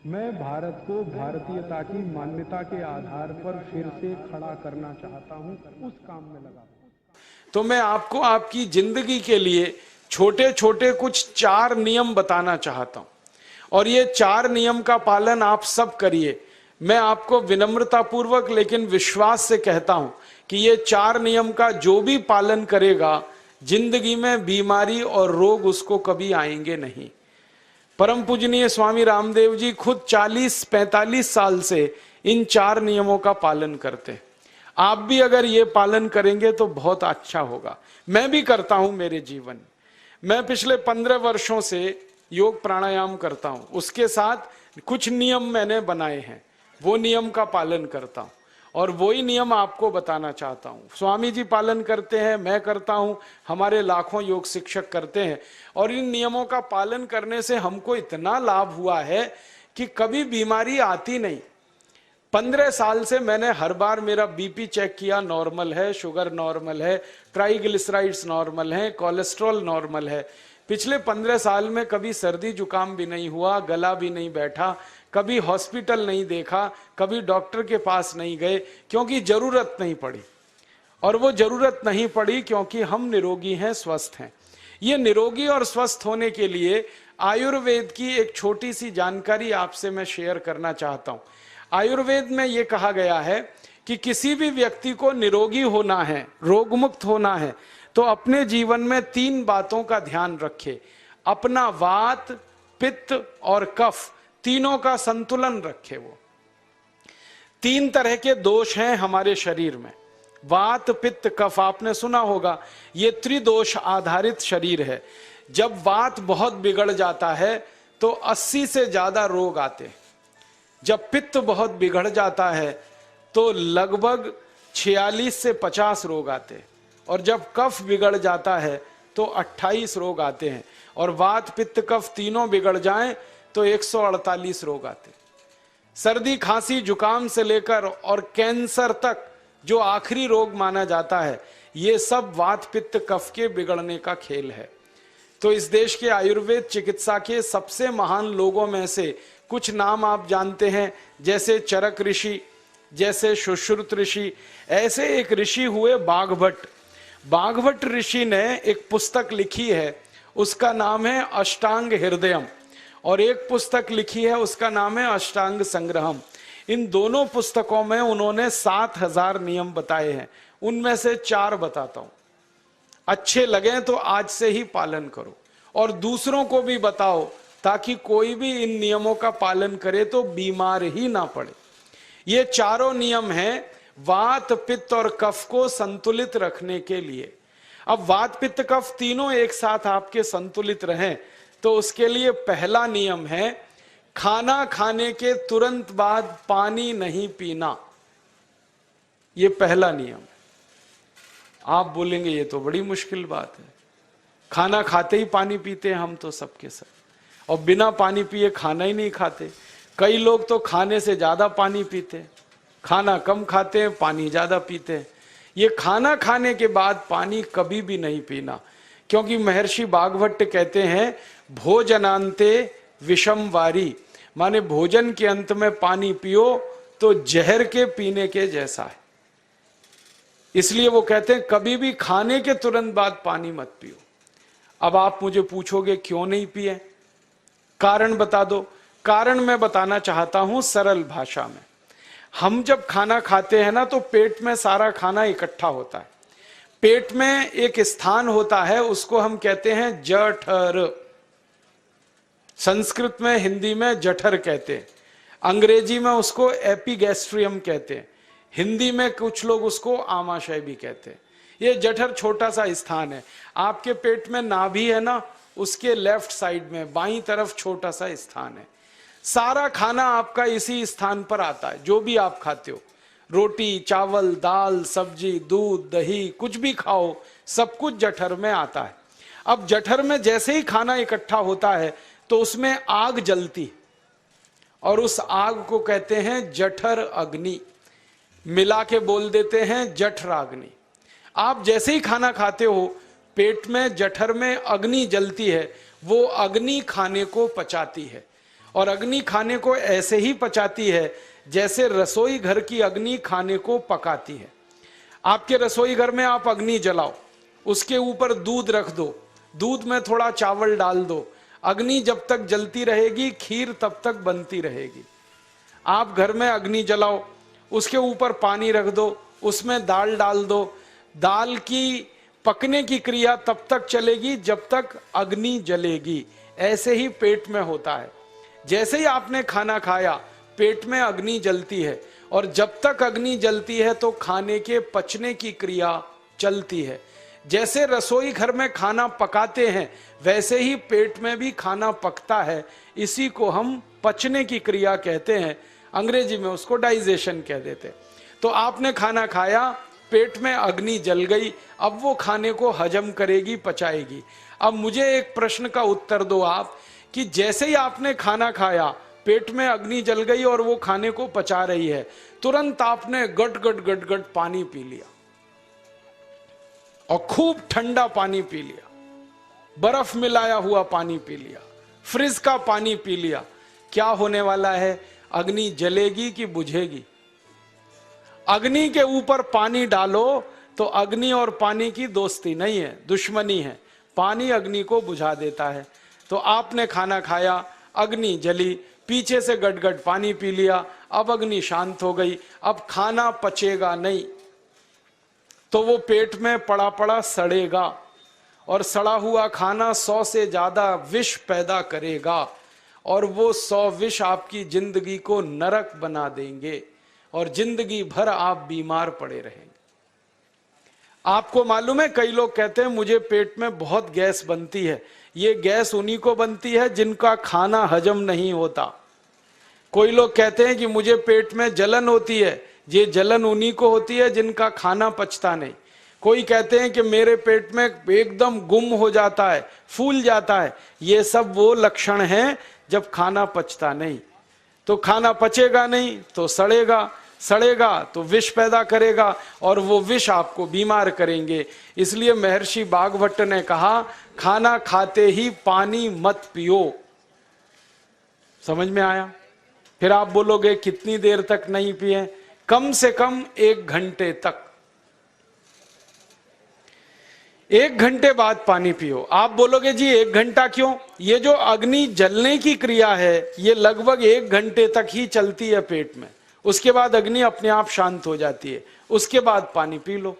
मैं भारत को भारतीयता की मान्यता के आधार पर फिर से खड़ा करना चाहता हूं, उस काम में लगा हूं। तो मैं आपको आपकी जिंदगी के लिए छोटे छोटे कुछ 4 नियम बताना चाहता हूं, और ये 4 नियम का पालन आप सब करिए। मैं आपको विनम्रतापूर्वक लेकिन विश्वास से कहता हूं कि ये 4 नियम का जो भी पालन करेगा, जिंदगी में बीमारी और रोग उसको कभी आएंगे नहीं। परम पूजनीय स्वामी रामदेव जी खुद 40-45 साल से इन 4 नियमों का पालन करते हैं। आप भी अगर ये पालन करेंगे तो बहुत अच्छा होगा। मैं भी करता हूं मेरे जीवन में। मैं पिछले 15 वर्षों से योग प्राणायाम करता हूं, उसके साथ कुछ नियम मैंने बनाए हैं, वो नियम का पालन करता हूं और वही नियम आपको बताना चाहता हूं। स्वामी जी पालन करते हैं, मैं करता हूं, हमारे लाखों योग शिक्षक करते हैं, और इन नियमों का पालन करने से हमको इतना लाभ हुआ है कि कभी बीमारी आती नहीं। 15 साल से मैंने हर बार मेरा बीपी चेक किया, नॉर्मल है, शुगर नॉर्मल है, ट्राइग्लिसराइड्स नॉर्मल है, कोलेस्ट्रॉल नॉर्मल है। पिछले 15 साल में कभी सर्दी जुकाम भी नहीं हुआ, गला भी नहीं बैठा, कभी हॉस्पिटल नहीं देखा, कभी डॉक्टर के पास नहीं गए, क्योंकि जरूरत नहीं पड़ी। और वो जरूरत नहीं पड़ी क्योंकि हम निरोगी हैं, स्वस्थ हैं। ये निरोगी और स्वस्थ होने के लिए आयुर्वेद की एक छोटी सी जानकारी आपसे मैं शेयर करना चाहता हूं। आयुर्वेद में ये कहा गया है कि किसी भी व्यक्ति को निरोगी होना है, रोग मुक्त होना है, तो अपने जीवन में 3 बातों का ध्यान रखे। अपना वात, पित्त और कफ, तीनों का संतुलन रखे। वो 3 तरह के दोष हैं हमारे शरीर में, वात, पित्त, कफ। आपने सुना होगा, ये त्रिदोष आधारित शरीर है। जब वात बहुत बिगड़ जाता है तो 80 से ज्यादा रोग आते हैं। जब पित्त बहुत बिगड़ जाता है तो लगभग 46 से 50 रोग आते हैं, और जब कफ बिगड़ जाता है तो 28 रोग आते हैं, और वात, पित्त, कफ तीनों बिगड़ जाएं तो 148 रोग आते हैं। सर्दी, खांसी, जुकाम से लेकर और कैंसर तक जो आखिरी रोग माना जाता है, ये सब वात, पित्त, कफ के बिगड़ने का खेल है। तो इस देश के आयुर्वेद चिकित्सा के सबसे महान लोगों में से कुछ नाम आप जानते हैं, जैसे चरक ऋषि, जैसे सुश्रुत ऋषि। ऐसे एक ऋषि हुए बाघभट्ट। बाघभट्ट ऋषि ने एक पुस्तक लिखी है, उसका नाम है अष्टांग हृदयम, और एक पुस्तक लिखी है, उसका नाम है अष्टांग संग्रहम। इन दोनों पुस्तकों में उन्होंने 7000 नियम बताए हैं। उनमें से 4 बताता हूं, अच्छे लगे तो आज से ही पालन करो और दूसरों को भी बताओ, ताकि कोई भी इन नियमों का पालन करे तो बीमार ही ना पड़े। ये चारों नियम हैं वात, पित्त और कफ को संतुलित रखने के लिए। अब वात, पित्त, कफ तीनों एक साथ आपके संतुलित रहें तो उसके लिए पहला नियम है खाना खाने के तुरंत बाद पानी नहीं पीना। ये पहला नियम है। आप बोलेंगे ये तो बड़ी मुश्किल बात है, खाना खाते ही पानी पीते हैं हम तो सबके सब, और बिना पानी पिए खाना ही नहीं खाते। कई लोग तो खाने से ज्यादा पानी पीते हैं, खाना कम खाते हैं, पानी ज्यादा पीते हैं। ये खाना खाने के बाद पानी कभी भी नहीं पीना, क्योंकि महर्षि बाघभट्ट कहते हैं भोजनांते विषम वारी, माने भोजन के अंत में पानी पियो तो जहर के पीने के जैसा है। इसलिए वो कहते हैं कभी भी खाने के तुरंत बाद पानी मत पियो। अब आप मुझे पूछोगे क्यों नहीं पिए, कारण बता दो। कारण मैं बताना चाहता हूं सरल भाषा में। हम जब खाना खाते हैं ना तो पेट में सारा खाना इकट्ठा होता है। पेट में एक स्थान होता है, उसको हम कहते हैं जठर। संस्कृत में, हिंदी में जठर कहते हैं, अंग्रेजी में उसको एपिगैस्ट्रियम कहते हैं, हिंदी में कुछ लोग उसको आमाशय भी कहते हैं। ये जठर छोटा सा स्थान है। आपके पेट में नाभि है ना, उसके लेफ्ट साइड में बाईं तरफ छोटा सा स्थान है। सारा खाना आपका इसी स्थान पर आता है। जो भी आप खाते हो, रोटी, चावल, दाल, सब्जी, दूध, दही, कुछ भी खाओ, सब कुछ जठर में आता है। अब जठर में जैसे ही खाना इकट्ठा होता है तो उसमें आग जलती, और उस आग को कहते हैं जठर अग्नि। मिला के बोल देते हैं जठराग्नि। आप जैसे ही खाना खाते हो, पेट में, जठर में अग्नि जलती है, वो अग्नि खाने को पचाती है, और अग्नि खाने को ऐसे ही पचाती है जैसे रसोई घर की अग्नि खाने को पकाती है। आपके रसोई घर में आप अग्नि जलाओ, उसके ऊपर दूध रख दो, दूध में थोड़ा चावल डाल दो, अग्नि जब तक जलती रहेगी खीर तब तक बनती रहेगी। आप घर में अग्नि जलाओ, उसके ऊपर पानी रख दो, उसमें दाल डाल दो, दाल की पकने की क्रिया तब तक चलेगी जब तक अग्नि जलेगी। ऐसे ही पेट में होता है, जैसे ही आपने खाना खाया पेट में अग्नि जलती है, और जब तक अग्नि जलती है तो खाने के पचने की क्रिया चलती है। जैसे रसोई घर में खाना पकाते हैं वैसे ही पेट में भी खाना पकता है, इसी को हम पचने की क्रिया कहते हैं, अंग्रेजी में उसको डाइजेशन कह देते हैं। तो आपने खाना खाया, पेट में अग्नि जल गई, अब वो खाने को हजम करेगी, पचाएगी। अब मुझे एक प्रश्न का उत्तर दो आप, कि जैसे ही आपने खाना खाया पेट में अग्नि जल गई और वो खाने को पचा रही है, तुरंत आपने गट गट गट गट पानी पी लिया और खूब ठंडा पानी पी लिया, बर्फ मिलाया हुआ पानी पी लिया, फ्रिज का पानी पी लिया, क्या होने वाला है? अग्नि जलेगी कि बुझेगी? अग्नि के ऊपर पानी डालो तो अग्नि और पानी की दोस्ती नहीं है, दुश्मनी है। पानी अग्नि को बुझा देता है। तो आपने खाना खाया, अग्नि जली, पीछे से गटगट पानी पी लिया, अब अग्नि शांत हो गई, अब खाना पचेगा नहीं, तो वो पेट में पड़ा पड़ा सड़ेगा, और सड़ा हुआ खाना 100 से ज्यादा विष पैदा करेगा, और वो 100 विष आपकी जिंदगी को नरक बना देंगे और जिंदगी भर आप बीमार पड़े रहेंगे। आपको मालूम है, कई लोग कहते हैं मुझे पेट में बहुत गैस बनती है। ये गैस उन्हीं को बनती है जिनका खाना हजम नहीं होता। कोई लोग कहते हैं कि मुझे पेट में जलन होती है, ये जलन उन्हीं को होती है जिनका खाना पचता नहीं। कोई कहते हैं कि मेरे पेट में एकदम गुम हो जाता है, फूल जाता है, ये सब वो लक्षण हैं जब खाना पचता नहीं। तो खाना पचेगा नहीं तो सड़ेगा, सड़ेगा तो विष पैदा करेगा, और वो विष आपको बीमार करेंगे। इसलिए महर्षि भागवत ने कहा, खाना खाते ही पानी मत पियो। समझ में आया? फिर आप बोलोगे कितनी देर तक नहीं पिए? कम से कम 1 घंटे तक। 1 घंटे बाद पानी पियो। आप बोलोगे जी 1 घंटा क्यों? ये जो अग्नि जलने की क्रिया है ये लगभग 1 घंटे तक ही चलती है पेट में, उसके बाद अग्नि अपने आप शांत हो जाती है, उसके बाद पानी पी लो।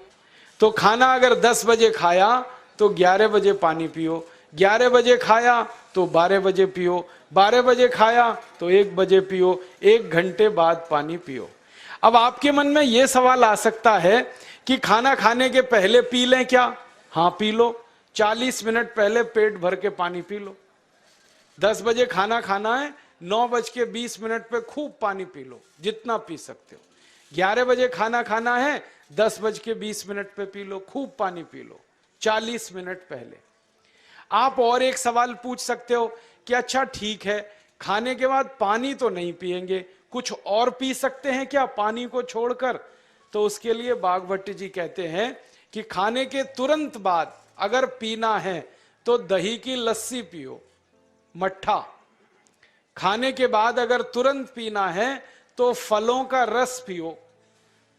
तो खाना अगर 10 बजे खाया तो 11 बजे पानी पियो, 11 बजे खाया तो 12 बजे पियो, 12 बजे खाया तो 1 बजे पियो, 1 घंटे बाद पानी पियो। अब आपके मन में यह सवाल आ सकता है कि खाना खाने के पहले पी लें क्या? हाँ पी लो, 40 मिनट पहले पेट भर के पानी पी लो। 10 बजे खाना खाना है, 9:20 पे खूब पानी पी लो, जितना पी सकते हो। 11 बजे खाना खाना है, 10:20 पे पी लो, खूब पानी पी लो, 40 मिनट पहले। आप और एक सवाल पूछ सकते हो कि अच्छा ठीक है, खाने के बाद पानी तो नहीं पिएंगे, कुछ और पी सकते हैं क्या पानी को छोड़कर? तो उसके लिए भागवत जी कहते हैं कि खाने के तुरंत बाद अगर पीना है तो दही की लस्सी पियो, मट्ठा। खाने के बाद अगर तुरंत पीना है तो फलों का रस पियो,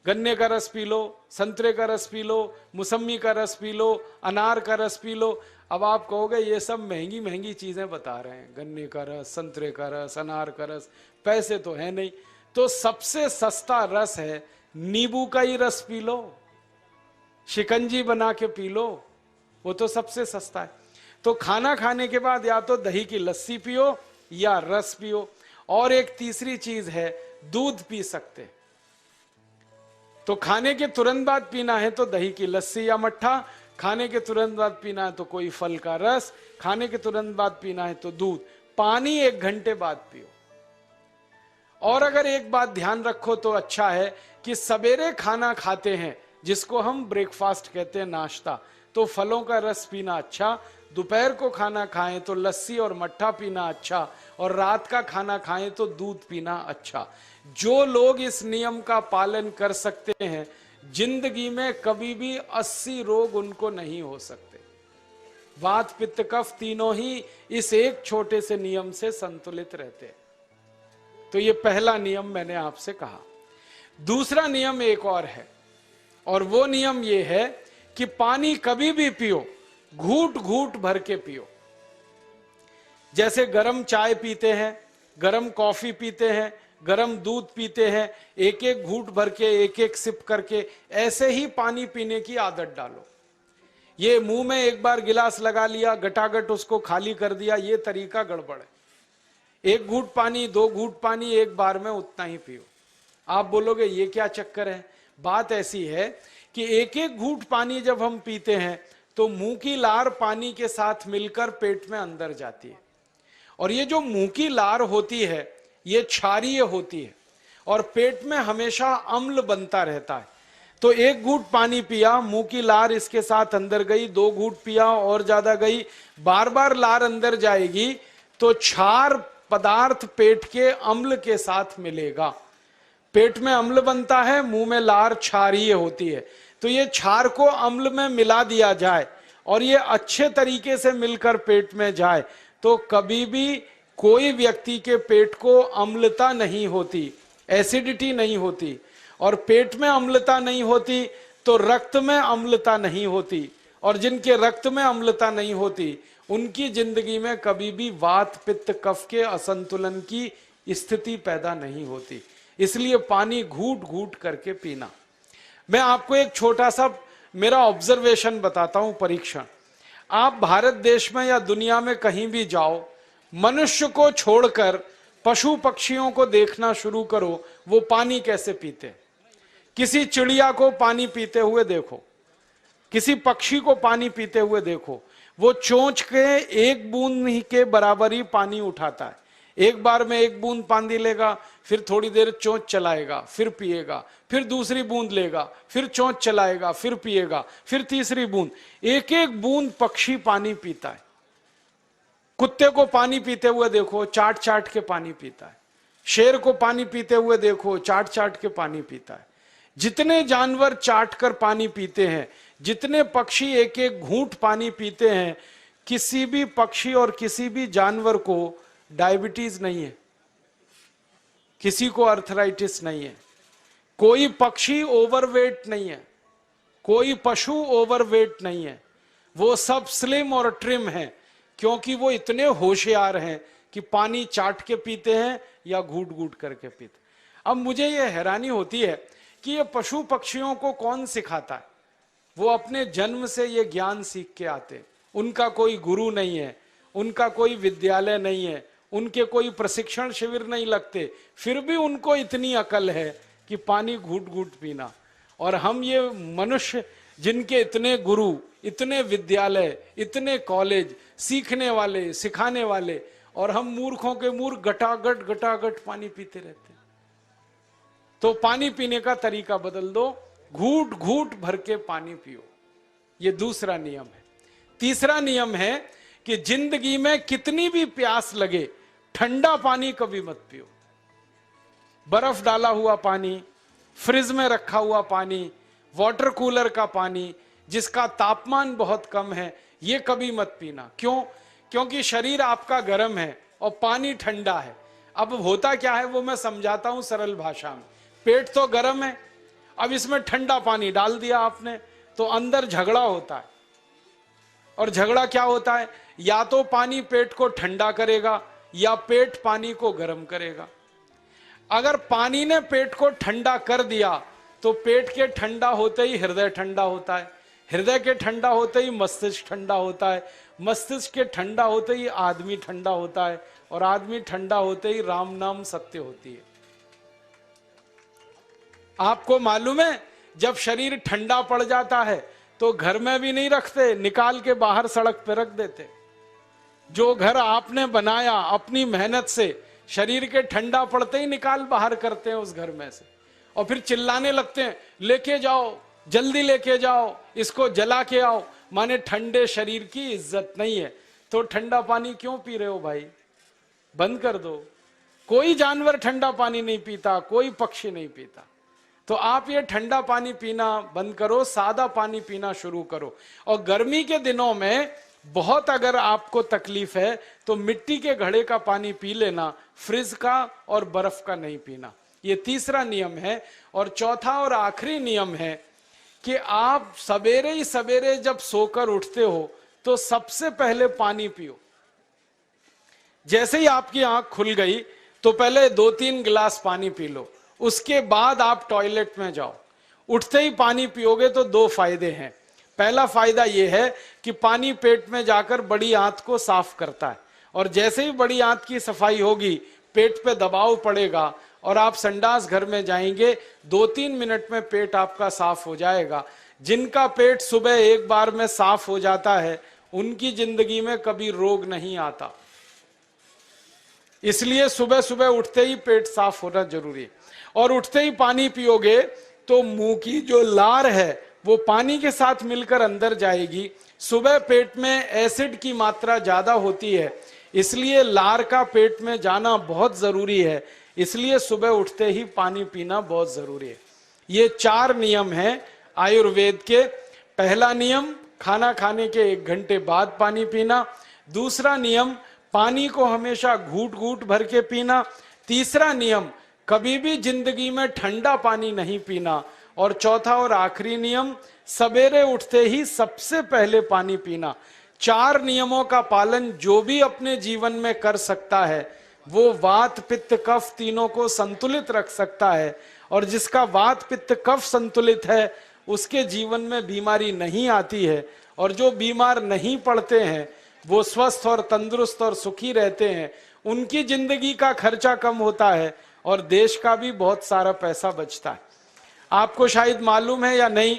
गन्ने का रस पी लो, संतरे का रस पी लो, मौसमी का रस पी लो, अनार का रस पी लो। अब आप कहोगे ये सब महंगी महंगी चीजें बता रहे हैं, गन्ने का रस, संतरे का रस, अनार का रस, पैसे तो है नहीं। तो सबसे सस्ता रस है नींबू का ही रस पी लो, शिकंजी बना के पी लो, वो तो सबसे सस्ता है। तो खाना खाने के बाद या तो दही की लस्सी पियो या रस पियो। और एक तीसरी चीज है, दूध पी सकते। तो खाने के तुरंत बाद पीना है तो दही की लस्सी या मट्ठा, खाने के तुरंत बाद पीना है तो कोई फल का रस, खाने के तुरंत बाद पीना है तो दूध। पानी 1 घंटे बाद पियो। और अगर एक बात ध्यान रखो तो अच्छा है कि सवेरे खाना खाते हैं जिसको हम ब्रेकफास्ट कहते हैं, नाश्ता, तो फलों का रस पीना अच्छा, दोपहर को खाना खाएं तो लस्सी और मट्ठा पीना अच्छा, और रात का खाना खाएं तो दूध पीना अच्छा। जो लोग इस नियम का पालन कर सकते हैं जिंदगी में कभी भी 80 रोग उनको नहीं हो सकते। वात पित्त कफ तीनों ही इस एक छोटे से नियम से संतुलित रहते हैं। तो ये पहला नियम मैंने आपसे कहा। दूसरा नियम एक और है, और वो नियम ये है कि पानी कभी भी पियो, घूट घूट भर के पियो। जैसे गरम चाय पीते हैं, गरम कॉफी पीते हैं, गरम दूध पीते हैं, एक एक घूट भर के, एक एक सिप करके, ऐसे ही पानी पीने की आदत डालो। ये मुंह में एक बार गिलास लगा लिया, गटागट उसको खाली कर दिया, ये तरीका गड़बड़ है। एक घूट पानी, दो घूट पानी एक बार में उतना ही पियो। आप बोलोगे ये क्या चक्कर है? बात ऐसी है कि एक एक घूट पानी जब हम पीते हैं तो मुंह की लार पानी के साथ मिलकर पेट में अंदर जाती है, और ये जो मुंह की लार होती है ये क्षारीय होती है, और पेट में हमेशा अम्ल बनता रहता है। तो एक घूट पानी पिया, मुंह की लार इसके साथ अंदर गई, दो घूट पिया और ज्यादा गई, बार बार लार अंदर जाएगी तो क्षार पदार्थ पेट के अम्ल के साथ मिलेगा। पेट में अम्ल बनता है, मुंह में लार क्षारीय होती है। तो ये क्षार को अम्ल में मिला दिया जाए और ये अच्छे तरीके से मिलकर पेट में जाए तो कभी भी कोई व्यक्ति के पेट को अम्लता नहीं होती, एसिडिटी नहीं होती। और पेट में अम्लता नहीं होती तो रक्त में अम्लता नहीं होती, और जिनके रक्त में अम्लता नहीं होती उनकी जिंदगी में कभी भी वात पित्त कफ के असंतुलन की स्थिति पैदा नहीं होती। इसलिए पानी घूट घूट करके पीना। मैं आपको एक छोटा सा मेरा ऑब्जर्वेशन बताता हूं, परीक्षण। आप भारत देश में या दुनिया में कहीं भी जाओ, मनुष्य को छोड़कर पशु पक्षियों को देखना शुरू करो, वो पानी कैसे पीते। किसी चिड़िया को पानी पीते हुए देखो, किसी पक्षी को पानी पीते हुए देखो, वो चोंच के एक बूंद ही के बराबर ही पानी उठाता है। एक बार में एक बूंद पानी लेगा, फिर थोड़ी देर चोंच चलाएगा, फिर पिएगा, फिर दूसरी बूंद लेगा, फिर चोंच चलाएगा, फिर पिएगा, फिर तीसरी बूंद। एक एक बूंद पक्षी पानी पीता है। कुत्ते को पानी पीते हुए देखो, चाट चाट के पानी पीता है। शेर को पानी पीते हुए देखो, चाट चाट के पानी पीता है। जितने जानवर चाट कर पानी पीते हैं, जितने पक्षी एक एक घूंट पानी पीते हैं, किसी भी पक्षी और किसी भी जानवर को डायबिटीज नहीं है, किसी को अर्थराइटिस नहीं है, कोई पक्षी ओवरवेट नहीं है, कोई पशु ओवरवेट नहीं है। वो सब स्लिम और ट्रिम हैं, क्योंकि वो इतने होशियार हैं कि पानी चाट के पीते हैं या घूट घूट करके पीते। अब मुझे ये हैरानी होती है कि ये पशु पक्षियों को कौन सिखाता है? वो अपने जन्म से ये ज्ञान सीख के आते, उनका कोई गुरु नहीं है, उनका कोई विद्यालय नहीं है, उनके कोई प्रशिक्षण शिविर नहीं लगते, फिर भी उनको इतनी अकल है कि पानी घूट घूट पीना। और हम ये मनुष्य जिनके इतने गुरु, इतने विद्यालय, इतने कॉलेज, सीखने वाले, सिखाने वाले, और हम मूर्खों के मूर्ख गटागट गटागट पानी पीते रहते। तो पानी पीने का तरीका बदल दो, घूट घूट भर के पानी पियो। ये दूसरा नियम है। तीसरा नियम है कि जिंदगी में कितनी भी प्यास लगे, ठंडा पानी कभी मत पियो। बर्फ डाला हुआ पानी, फ्रिज में रखा हुआ पानी, वाटर कूलर का पानी जिसका तापमान बहुत कम है, ये कभी मत पीना। क्यों? क्योंकि शरीर आपका गर्म है और पानी ठंडा है। अब होता क्या है वो मैं समझाता हूं सरल भाषा में। पेट तो गर्म है, अब इसमें ठंडा पानी डाल दिया आपने तो अंदर झगड़ा होता है। और झगड़ा क्या होता है? या तो पानी पेट को ठंडा करेगा या पेट पानी को गर्म करेगा। अगर पानी ने पेट को ठंडा कर दिया तो पेट के ठंडा होते ही हृदय ठंडा होता है, हृदय के ठंडा होते ही मस्तिष्क ठंडा होता है, मस्तिष्क के ठंडा होते ही आदमी ठंडा होता है, और आदमी ठंडा होते ही राम नाम सत्य होती है। आपको मालूम है जब शरीर ठंडा पड़ जाता है तो घर में भी नहीं रखते, निकाल के बाहर सड़क पर रख देते। जो घर आपने बनाया अपनी मेहनत से, शरीर के ठंडा पड़ते ही निकाल बाहर करते हैं उस घर में से, और फिर चिल्लाने लगते हैं लेके जाओ, जल्दी लेके जाओ, इसको जला के आओ। माने ठंडे शरीर की इज्जत नहीं है। तो ठंडा पानी क्यों पी रहे हो भाई? बंद कर दो। कोई जानवर ठंडा पानी नहीं पीता, कोई पक्षी नहीं पीता। तो आप ये ठंडा पानी पीना बंद करो, सादा पानी पीना शुरू करो। और गर्मी के दिनों में बहुत अगर आपको तकलीफ है तो मिट्टी के घड़े का पानी पी लेना, फ्रिज का और बर्फ का नहीं पीना। ये तीसरा नियम है। और चौथा और आखिरी नियम है कि आप सवेरे ही सवेरे जब सोकर उठते हो तो सबसे पहले पानी पियो। जैसे ही आपकी आंख खुल गई तो पहले 2-3 गिलास पानी पी लो, उसके बाद आप टॉयलेट में जाओ। उठते ही पानी पियोगे तो 2 फायदे हैं। पहला फायदा यह है कि पानी पेट में जाकर बड़ी आंत को साफ करता है, और जैसे ही बड़ी आंत की सफाई होगी पेट पे दबाव पड़ेगा और आप संडास घर में जाएंगे, 2-3 मिनट में पेट आपका साफ हो जाएगा। जिनका पेट सुबह एक बार में साफ हो जाता है उनकी जिंदगी में कभी रोग नहीं आता। इसलिए सुबह सुबह उठते ही पेट साफ होना जरूरी है। और उठते ही पानी पियोगे तो मुंह की जो लार है वो पानी के साथ मिलकर अंदर जाएगी। सुबह पेट में एसिड की मात्रा ज्यादा होती है, इसलिए लार का पेट में जाना बहुत जरूरी है। इसलिए सुबह उठते ही पानी पीना बहुत जरूरी है। ये 4 नियम हैं आयुर्वेद के। पहला नियम, खाना खाने के 1 घंटे बाद पानी पीना। दूसरा नियम, पानी को हमेशा घूट घूट भर के पीना। तीसरा नियम, कभी भी जिंदगी में ठंडा पानी नहीं पीना। और चौथा और आखिरी नियम, सवेरे उठते ही सबसे पहले पानी पीना। 4 नियमों का पालन जो भी अपने जीवन में कर सकता है वो वात पित्त कफ तीनों को संतुलित रख सकता है। और जिसका वात पित्त कफ संतुलित है उसके जीवन में बीमारी नहीं आती है। और जो बीमार नहीं पड़ते हैं वो स्वस्थ और तंदुरुस्त और सुखी रहते हैं। उनकी जिंदगी का खर्चा कम होता है और देश का भी बहुत सारा पैसा बचता है। आपको शायद मालूम है या नहीं,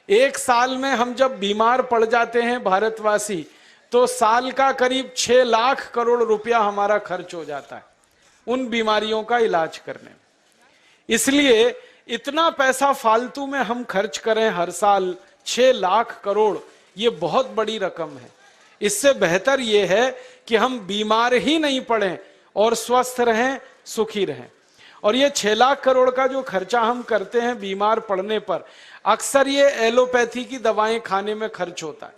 1 साल में हम जब बीमार पड़ जाते हैं भारतवासी तो साल का करीब 6 लाख करोड़ रुपया हमारा खर्च हो जाता है उन बीमारियों का इलाज करने में। इसलिए इतना पैसा फालतू में हम खर्च करें हर साल 6 लाख करोड़, ये बहुत बड़ी रकम है। इससे बेहतर यह है कि हम बीमार ही नहीं पड़ें और स्वस्थ रहें, सुखी रहें। और ये 6 लाख करोड़ का जो खर्चा हम करते हैं बीमार पड़ने पर, अक्सर ये एलोपैथी की दवाएं खाने में खर्च होता है।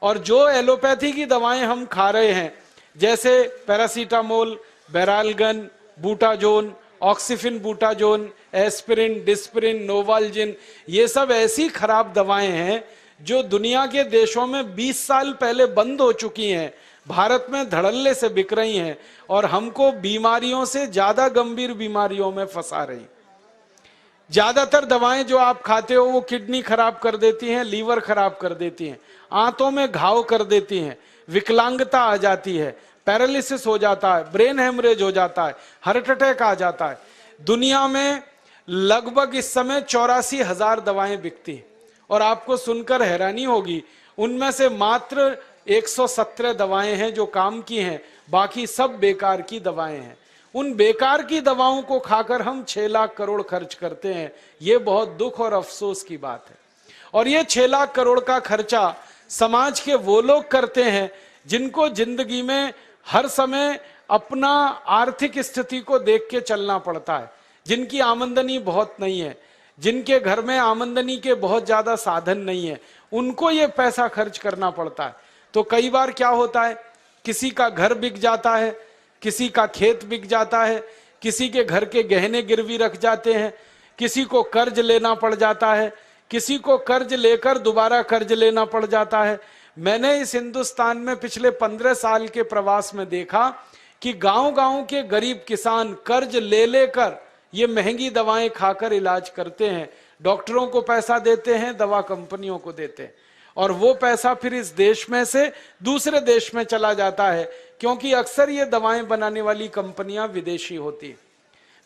और जो एलोपैथी की दवाएं हम खा रहे हैं जैसे paracetamol, Baralgan, butazone, oxyphenbutazone, aspirin, Disprin, Novalgin, ये सब ऐसी खराब दवाएं हैं जो दुनिया के देशों में 20 साल पहले बंद हो चुकी हैं, भारत में धड़ल्ले से बिक रही हैं और हमको बीमारियों से ज्यादा गंभीर बीमारियों में फंसा रही। ज्यादातर दवाएं जो आप खाते हो वो किडनी खराब कर देती हैं, लीवर खराब कर देती हैं, आंतों में घाव कर देती हैं, विकलांगता आ जाती है, पैरालिसिस हो जाता है, ब्रेन हेमरेज हो जाता है, हार्ट अटैक आ जाता है। दुनिया में लगभग इस समय 84,000 दवाएं बिकती हैं और आपको सुनकर हैरानी होगी उनमें से मात्र 117 दवाएं हैं जो काम की हैं, बाकी सब बेकार की दवाएं हैं। उन बेकार की दवाओं को खाकर हम 6 लाख करोड़ खर्च करते हैं। ये बहुत दुख और अफसोस की बात है। और ये 6 लाख करोड़ का खर्चा समाज के वो लोग करते हैं जिनको जिंदगी में हर समय अपना आर्थिक स्थिति को देख के चलना पड़ता है, जिनकी आमदनी बहुत नहीं है, जिनके घर में आमदनी के बहुत ज्यादा साधन नहीं है, उनको ये पैसा खर्च करना पड़ता है। तो कई बार क्या होता है, किसी का घर बिक जाता है, किसी का खेत बिक जाता है, किसी के घर के गहने गिरवी रख जाते हैं, किसी को कर्ज लेना पड़ जाता है, किसी को कर्ज लेकर दोबारा कर्ज लेना पड़ जाता है। मैंने इस हिंदुस्तान में पिछले 15 साल के प्रवास में देखा कि गांव-गांव के गरीब किसान कर्ज ले लेकर ये महंगी दवाएं खाकर इलाज करते हैं, डॉक्टरों को पैसा देते हैं, दवा कंपनियों को देते हैं, और वो पैसा फिर इस देश में से दूसरे देश में चला जाता है, क्योंकि अक्सर ये दवाएं बनाने वाली कंपनियां विदेशी होती हैं।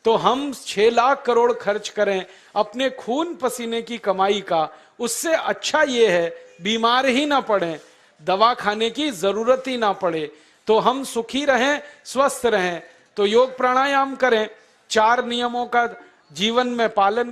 तो हम 6 लाख करोड़ खर्च करें अपने खून पसीने की कमाई का, उससे अच्छा ये है बीमार ही ना पड़ें, दवा खाने की जरूरत ही ना पड़े, तो हम सुखी रहें, स्वस्थ रहें। तो योग प्राणायाम करें, 4 नियमों का जीवन में पालन